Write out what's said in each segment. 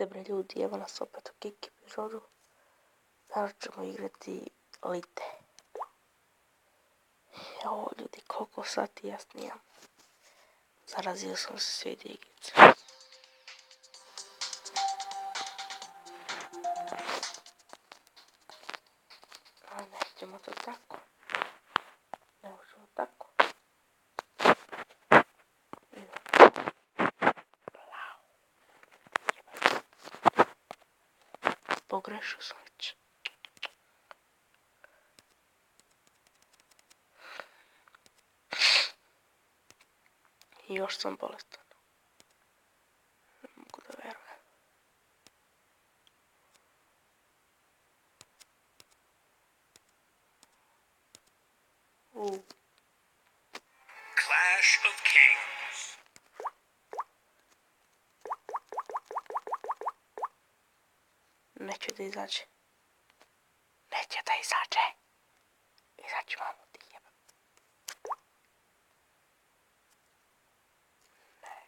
Vidite bre ljudi, evo nas opet u Kiki epizodu. Danas ćemo igrati Lite. Jao ljudi, koliko sati ja snijam. Zarazio sam se sve igrice. A nećemo to tako. Ne možemo tako. Pogrešio sam već. I još sam bolestan. Ne mogu da verujem. Clash of Kings. Neće da izađe. Neće da izađe. Izađi mamu ti jebam. Ne.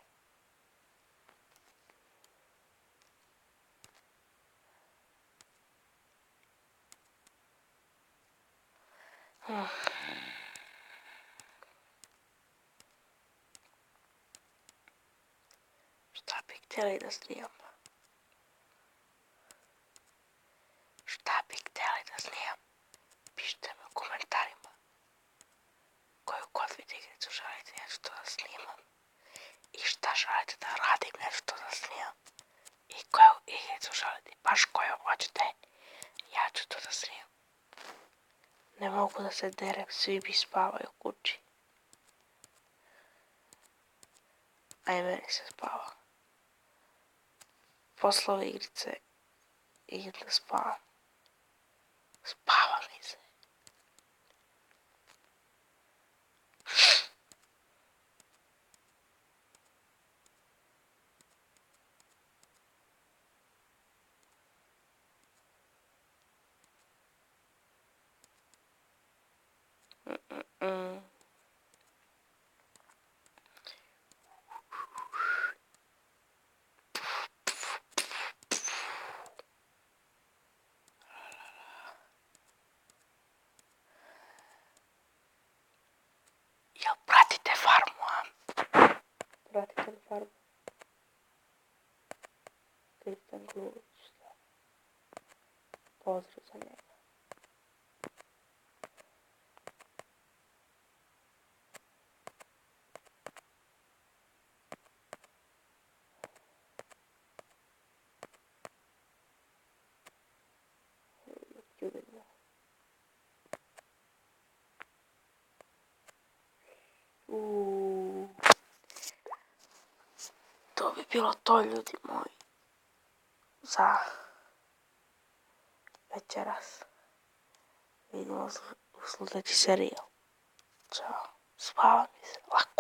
Šta bi htjeli da snijam? Šta bi htjeli da snijam? Pišite mi u komentarima. Koju god video igricu želite nešto da snimam. I šta želite da radim nešto da snimam. I koju igricu želite, baš koju hoćete. Ja ću to da snimam. Ne mogu da se derem, svi bi spavaju u kući. A i meni se spava. Posle ove igrice idem da spavam. Spava mi se. Jel pratite farmu, a? Pratite li farmu? Kristijan Glulić. Pozdrav za njega. To bi bilo to, ljudi moji, za večeras. Vidimo u sljedeći serijal. Ćao, spava mi se, lako